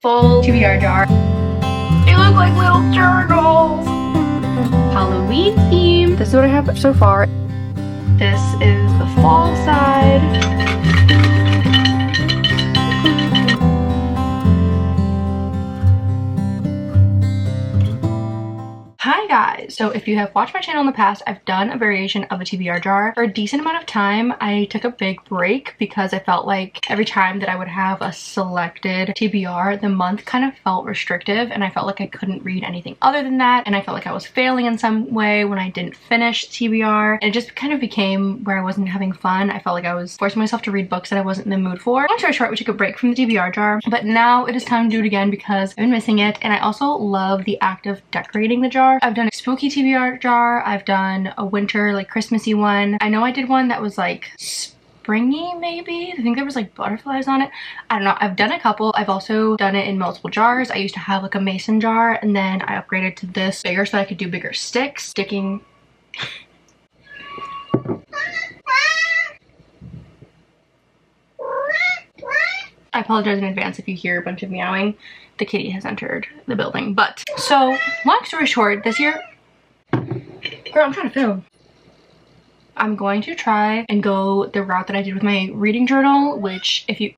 full TBR jar. They look like little turtles. Halloween theme. This is what I have so far. This is the fall side. Hi guys! So if you have watched my channel in the past, I've done a variation of a TBR jar. For a decent amount of time, I took a big break because I felt like every time that I would have a selected TBR, the month kind of felt restrictive and I felt like I couldn't read anything other than that, and I felt like I was failing in some way when I didn't finish TBR, and it just kind of became where I wasn't having fun. I felt like I was forcing myself to read books that I wasn't in the mood for. Long story short, we took a break from the TBR jar, but now it is time to do it again because I've been missing it, and I also love the act of decorating the jar. I've done a spooky TBR jar, I've done a winter, like Christmassy one. I know I did one that was like springy maybe. I think there was like butterflies on it. I don't know. I've done a couple. I've also done it in multiple jars. I used to have like a mason jar and then I upgraded to this bigger so I could do bigger sticks. Sticking. I apologize in advance if you hear a bunch of meowing. The kitty has entered the building. But so long story short, this year, girl, I'm trying to film. I'm going to try and go the route that I did with my reading journal, which if you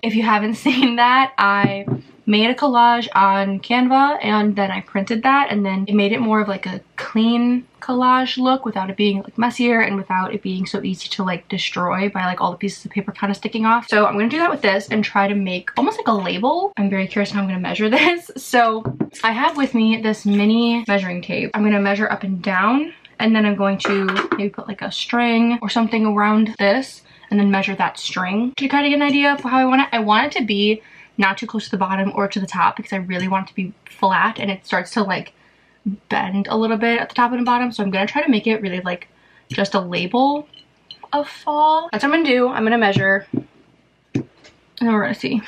haven't seen that, I made a collage on Canva and then I printed that, and then it made it more of like a clean collage look without it being like messier and without it being so easy to like destroy by like all the pieces of paper kind of sticking off. So I'm going to do that with this and try to make almost like a label. I'm very curious how I'm going to measure this. So I have with me this mini measuring tape. I'm going to measure up and down, and then I'm going to maybe put like a string or something around this and then measure that string to kind of get an idea of how I want it. I want it to be not too close to the bottom or to the top because I really want it to be flat and it starts to like bend a little bit at the top and the bottom. So I'm gonna try to make it really like just a label of fall. That's what I'm gonna do. I'm gonna measure and then we're gonna see.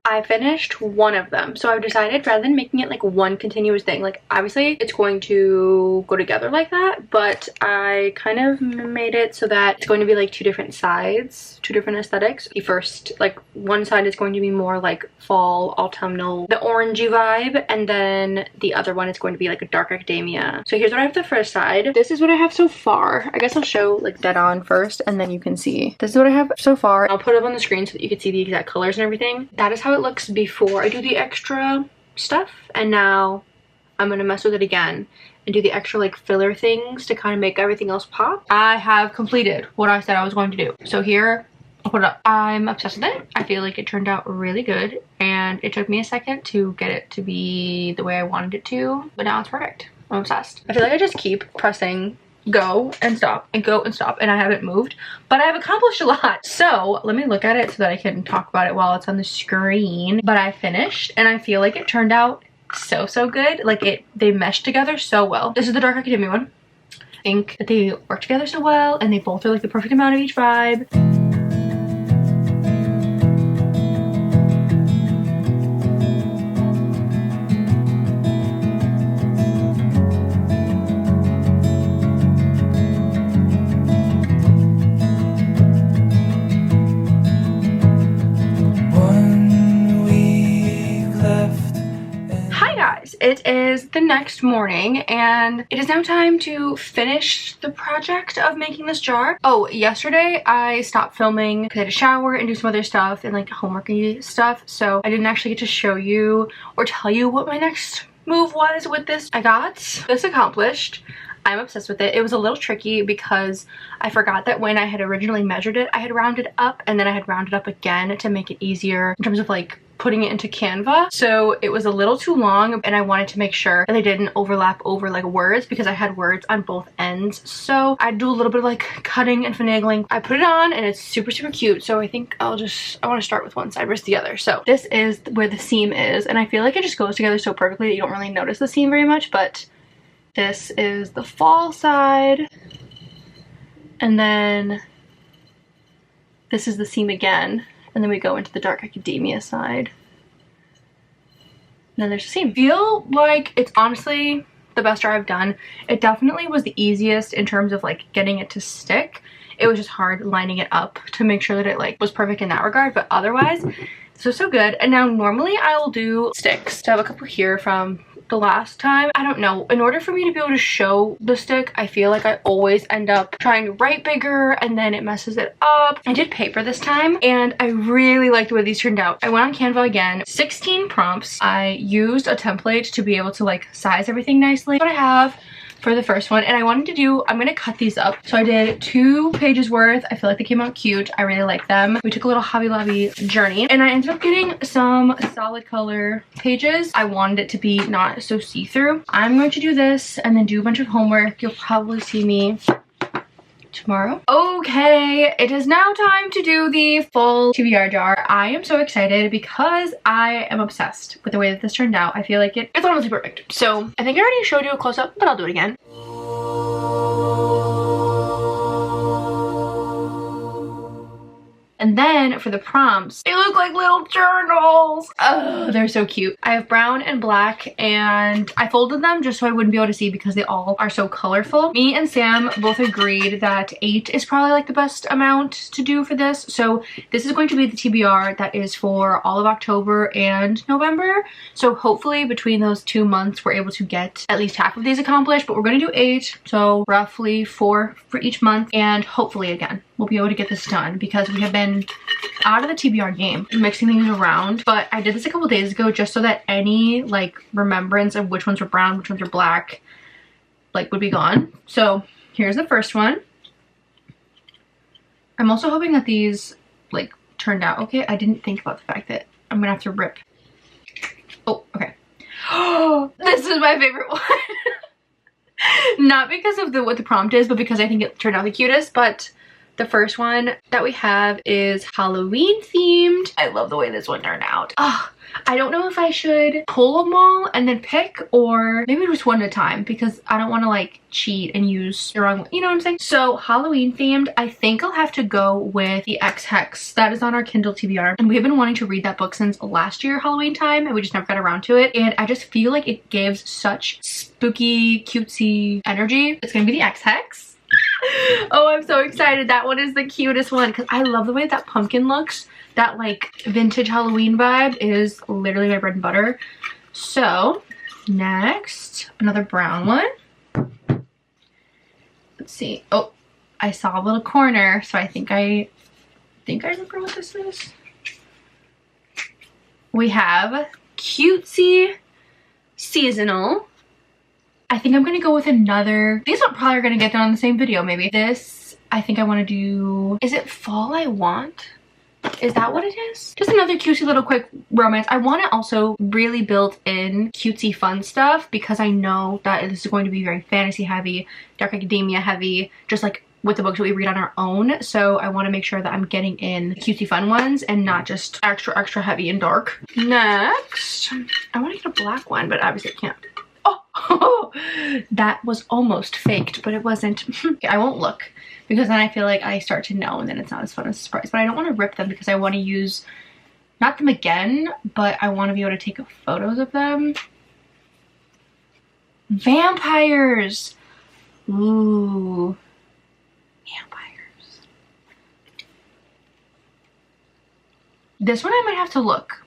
I finished one of them, so I've decided rather than making it like one continuous thing, like obviously it's going to go together like that, but I kind of made it so that it's going to be like two different sides, two different aesthetics. The first, like one side is going to be more like fall autumnal, the orangey vibe, and then the other one is going to be like a dark academia. So here's what I have the first side. This is what I have so far. I guess I'll show like dead on first and then you can see. This is what I have so far. I'll put it up on the screen so that you can see the exact colors and everything. That is how it looks before I do the extra stuff, and now I'm gonna mess with it again and do the extra like filler things to kind of make everything else pop. I have completed what I said I was going to do. So here, I'll put it up. I'm obsessed with it. I feel like it turned out really good and it took me a second to get it to be the way I wanted it to, but now it's perfect. I'm obsessed. I feel like I just keep pressing go and stop and go and stop and I haven't moved, but I've accomplished a lot. So let me look at it so that I can talk about it while it's on the screen. But I finished and I feel like it turned out so good. Like they meshed together so well. This is the Dark Academia one. I think that they work together so well and they both are like the perfect amount of each vibe. it is the next morning and it is now time to finish the project of making this jar. Oh, yesterday I stopped filming because I had to shower and do some other stuff and like homeworky stuff, so I didn't actually get to show you or tell you what my next move was with this. I got this accomplished. I'm obsessed with it. It was a little tricky because I forgot that when I had originally measured it, I had rounded up and then I had rounded up again to make it easier in terms of like putting it into Canva. So it was a little too long and I wanted to make sure that they didn't overlap over like words because I had words on both ends. So I do a little bit of like cutting and finagling. I put it on and it's super, super cute. So I think I want to start with one side versus the other. So this is where the seam is and I feel like it just goes together so perfectly that you don't really notice the seam very much, but this is the fall side, and then this is the seam again, and then we go into the dark academia side. And then there's a seam. I feel like it's honestly the best jar I've done. It definitely was the easiest in terms of like getting it to stick. It was just hard lining it up to make sure that it like was perfect in that regard, but otherwise this was so good. And now normally I'll do sticks. So I have a couple here from the last time. I don't know, in order for me to be able to show the stick, I feel like I always end up trying to write bigger and then it messes it up. I did paper this time and I really liked the way these turned out. I went on Canva again, 16 prompts. I used a template to be able to like size everything nicely. What I have for the first one, and I wanted to do, I'm gonna cut these up. So I did 2 pages worth. I feel like they came out cute. I really like them. We took a little Hobby Lobby journey and I ended up getting some solid color pages. I wanted it to be not so see-through. I'm going to do this and then do a bunch of homework. You'll probably see me tomorrow. Okay, it is now time to do the full TBR jar. I am so excited because I am obsessed with the way that this turned out. I feel like it's honestly perfect. So I think I already showed you a close-up, but I'll do it again. And then for the prompts, they look like little journals. Oh, they're so cute. I have brown and black and I folded them just so I wouldn't be able to see because they all are so colorful. Me and Sam both agreed that 8 is probably like the best amount to do for this. So this is going to be the TBR that is for all of October and November. So hopefully between those 2 months, we're able to get at least half of these accomplished, but we're going to do 8. So roughly 4 for each month. And hopefully again, we'll be able to get this done because we have been out of the TBR game mixing things around. But I did this a couple days ago just so that any like remembrance of which ones were brown, which ones were black, like would be gone. So here's the first one. I'm also hoping that these like turned out okay. I didn't think about the fact that I'm gonna have to rip. Oh, okay. Oh, this is my favorite one. Not because of what the prompt is, but because I think it turned out the cutest. But the first one that we have is Halloween themed. I love the way this one turned out. Oh, I don't know if I should pull them all and then pick or maybe just one at a time because I don't want to like cheat and use the wrong one. You know what I'm saying? So Halloween themed, I think I'll have to go with the X Hex. That is on our Kindle TBR. And we have been wanting to read that book since last year Halloween time and we just never got around to it. And I just feel like it gives such spooky, cutesy energy. It's gonna be the X Hex. Oh, I'm so excited. That one is the cutest one because I love the way that pumpkin looks. That like vintage Halloween vibe is literally my bread and butter. So next, another brown one. Let's see. Oh, I saw a little corner, so I think I remember what this is. We have cutesy seasonal. I think I'm gonna go with another. These are probably gonna get done on the same video maybe. This, I think I wanna do, is it Fall I Want? Is that what it is? Just another cutesy little quick romance. I want to also really build in cutesy fun stuff because I know that this is going to be very fantasy heavy, dark academia heavy, just like with the books that we read on our own. So I want to make sure that I'm getting in cutesy fun ones and not just extra heavy and dark. Next, I want to get a black one, but obviously I can't. Oh, that was almost faked, but it wasn't. Okay, I won't look because then I feel like I start to know and then it's not as fun as a surprise. But I don't want to rip them because I want to use, not them again, but I want to be able to take photos of them. Vampires. Ooh. Vampires. This one I might have to look.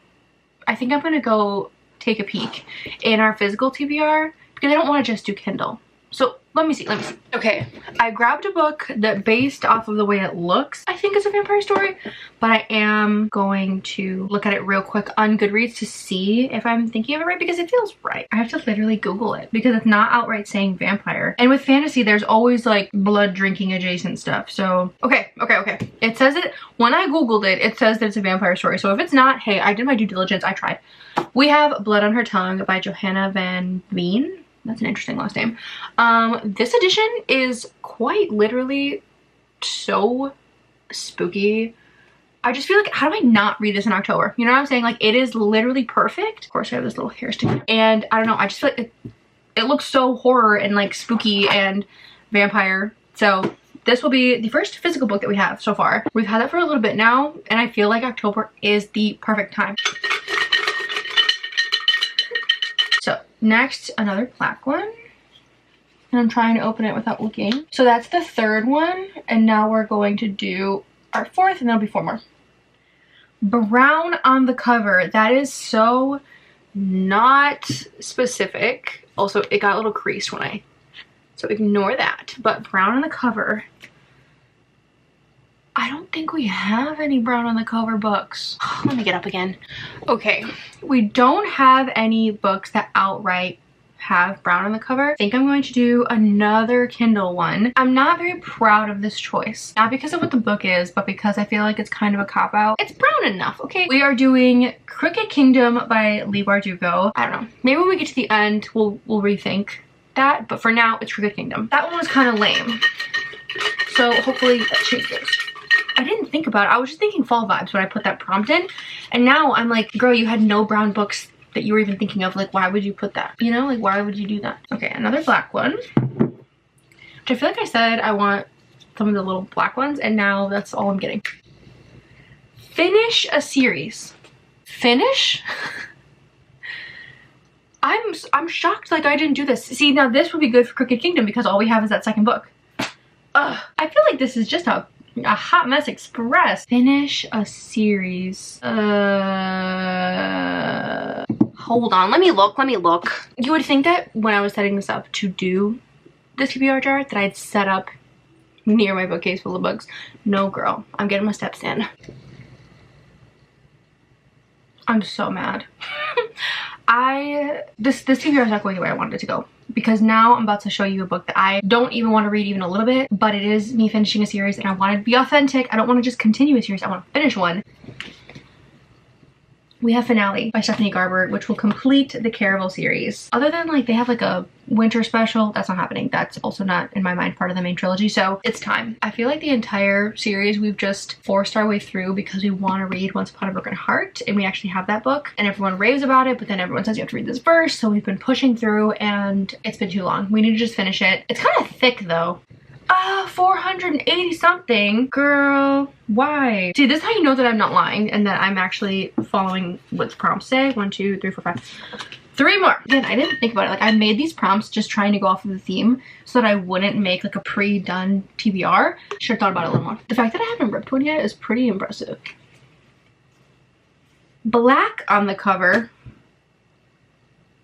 I think I'm going to go take a peek in our physical TBR because I don't want to just do Kindle. So let me see. Okay, I grabbed a book that based off of the way it looks, I think it's a vampire story, but I am going to look at it real quick on Goodreads to see if I'm thinking of it right because it feels right. I have to literally Google it because it's not outright saying vampire. And with fantasy, there's always like blood drinking adjacent stuff. So, okay. It says it, when I Googled it, it says that it's a vampire story. So if it's not, hey, I did my due diligence, I tried. We have Blood on Her Tongue by Johanna Van Veen. That's an interesting last name. This edition is quite literally so spooky. I just feel like, how do I not read this in October? You know what I'm saying? Like, it is literally perfect. Of course, I have this little hair stick. And I don't know, I just feel like it looks so horror and like spooky and vampire. So this will be the first physical book that we have so far. We've had that for a little bit now, and I feel like October is the perfect time. So next, another black one. And I'm trying to open it without looking. So that's the third one. And now we're going to do our fourth, and there'll be 4 more. Brown on the cover. That is so not specific. Also, it got a little creased when I, so ignore that. But brown on the cover. I don't think we have any brown on the cover books. Let me get up again. Okay, we don't have any books that outright have brown on the cover. I think I'm going to do another Kindle one. I'm not very proud of this choice. Not because of what the book is, but because I feel like it's kind of a cop-out. It's brown enough, okay? We are doing Crooked Kingdom by Leigh Bardugo. I don't know. Maybe when we get to the end, we'll rethink that. But for now, it's Crooked Kingdom. That one was kind of lame. So hopefully that changes. I didn't think about it. I was just thinking fall vibes when I put that prompt in. And now I'm like, girl, you had no brown books that you were even thinking of. Like, why would you put that? You know, like, why would you do that? Okay, another black one. Which I feel like I said I want some of the little black ones, and now that's all I'm getting. Finish a series. Finish? I'm shocked like I didn't do this. See, now this would be good for Crooked Kingdom because all we have is that second book. Ugh, I feel like this is just a hot mess express. Finish a series. Hold on, let me look. You would think that when I was setting this up to do this TBR jar that I'd set up near my bookcase full of books. No, girl, I'm getting my steps in. I'm so mad. This TBR is not going the way I wanted it to go. Because now I'm about to show you a book that I don't even want to read even a little bit, but it is me finishing a series and I want to be authentic. I don't want to just continue a series, I want to finish one. We have Finale by Stephanie Garber, which will complete the Caraval series. Other than like they have like a winter special, that's not happening. That's also not in my mind part of the main trilogy, so it's time. I feel like the entire series we've just forced our way through because we want to read Once Upon a Broken Heart, and we actually have that book and everyone raves about it, but then everyone says you have to read this first, so we've been pushing through and it's been too long. We need to just finish it. It's kind of thick though. 480 something. Girl, why? See, this is how you know that I'm not lying and that I'm actually following what the prompts say. 1, 2, 3, 4, 5. 3 more. Again, I didn't think about it. Like, I made these prompts just trying to go off of the theme so that I wouldn't make like a pre-done TBR. Should have thought about it a little more. The fact that I haven't ripped one yet is pretty impressive. Black on the cover.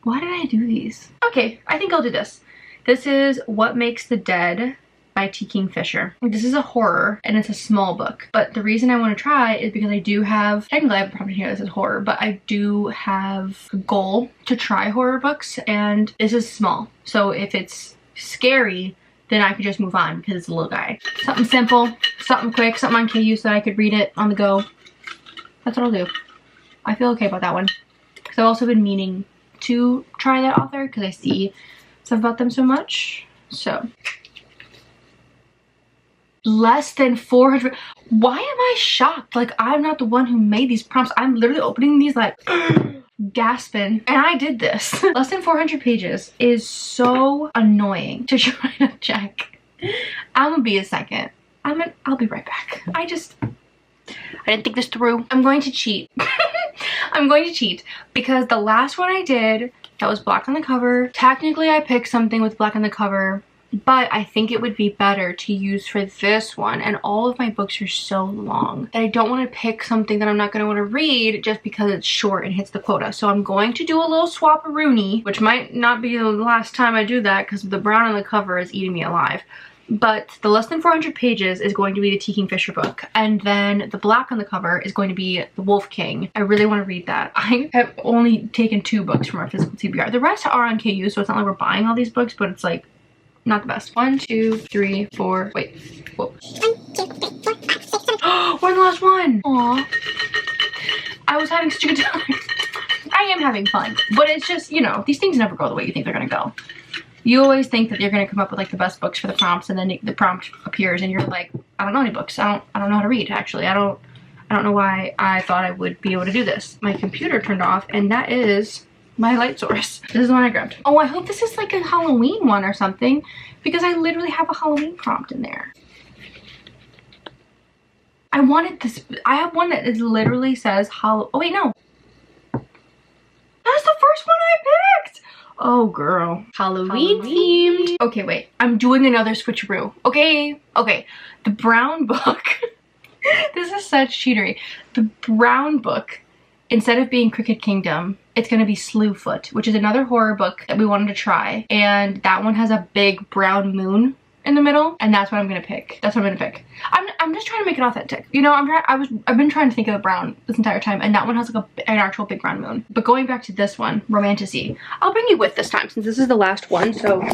Why did I do these? Okay, I think I'll do this. This is What Makes the Dead by T. Kingfisher. This is a horror and it's a small book, but the reason I want to try is because I do have, technically I have a prompt here that says horror, but I do have a goal to try horror books and this is small. So if it's scary, then I could just move on because it's a little guy. Something simple, something quick, something on KU so that I could read it on the go. That's what I'll do. I feel okay about that one. Because I've also been meaning to try that author because I see stuff about them so much. So less than 400. Why am I shocked? Like, I'm not the one who made these prompts. I'm literally opening these like gasping, and I did this. Less than 400 pages is so annoying to try to check. I'm gonna be a second. I'll be right back. I didn't think this through. I'm going to cheat. I'm going to cheat because the last one I did that was black on the cover. Technically I picked something with black on the cover but I think it would be better to use for this one. And all of my books are so long that I don't want to pick something that I'm not going to want to read just because it's short and hits the quota. So I'm going to do a little swap-a-rooney, which might not be the last time I do that because the brown on the cover is eating me alive. But the less than 400 pages is going to be the T. Kingfisher book. And then the black on the cover is going to be the Wolf King. I really want to read that. I have only taken 2 books from our physical TBR. The rest are on KU, so it's not like we're buying all these books, but it's like not the best. 1, 2, 3, 4, wait. Whoa. We're in the last one. Aw. I was having such a good time. I am having fun, but it's just, you know, these things never go the way you think they're gonna go. You always think that you're gonna come up with like the best books for the prompts, and then the prompt appears and you're like, I don't know any books. I don't know how to read, actually. I don't know why I thought I would be able to do this. My computer turned off, and that is my light source. This is the one I grabbed. Oh, I hope this is like a Halloween one or something, because I literally have a Halloween prompt in there. I wanted this. I have one that is literally says oh wait, no. That's the first one I picked. Oh girl. Halloween themed. Okay, wait. I'm doing another switcheroo. Okay. The brown book. This is such cheatery. The brown book, instead of being Cricket Kingdom, it's gonna be Slewfoot, which is another horror book that we wanted to try. And that one has a big brown moon in the middle, and that's what I'm gonna pick. That's what I'm gonna pick. I'm just trying to make it authentic. You know, I've been trying to think of the brown this entire time, and that one has like an actual big brown moon. But going back to this one, Romantasy, I'll bring you with this time since this is the last one, so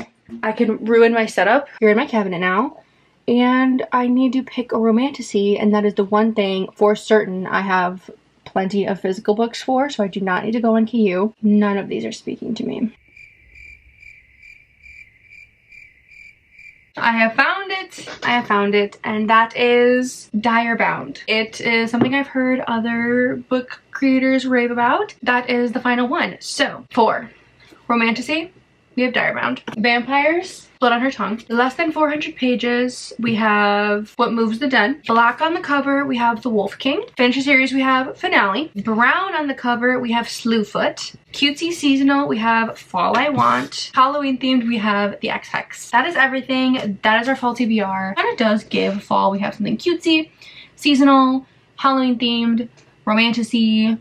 I can ruin my setup. You're in my cabinet now, and I need to pick a Romantasy, and that is the one thing for certain I have plenty of physical books for, so I do not need to go on KU. None of these are speaking to me. I have found it, and that is Direbound. It is something I've heard other book creators rave about. That is the final one. So, for Romantasy, we have Direbound. Vampires, Blood on Her Tongue. Less than 400 pages, we have What Moves the Dead. Black on the cover, we have The Wolf King. Fantasy series, we have Finale. Brown on the cover, we have Slewfoot. Cutesy seasonal, we have Fall I Want. Halloween themed, we have The X-Hex. That is everything. That is our fall TBR. Kind of does give fall. We have something cutesy, seasonal, Halloween themed, Romantasy,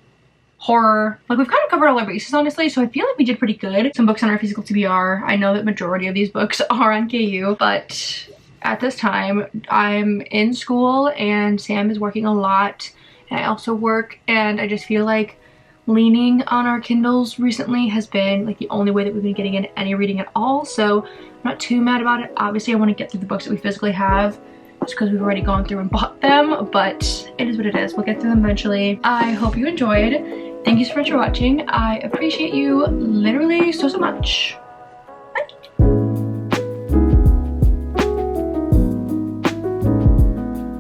horror. Like, we've kind of covered all our bases, honestly, so I feel like we did pretty good. Some books on our physical TBR. I know that majority of these books are on KU, but at this time I'm in school and Sam is working a lot, and I also work, and I just feel like leaning on our Kindles recently has been like the only way that we've been getting in any reading at all, so I'm not too mad about it. Obviously I want to get through the books that we physically have just because we've already gone through and bought them, but it is what it is. We'll get through them eventually. I hope you enjoyed. Thank you so much for watching. I appreciate you literally so much.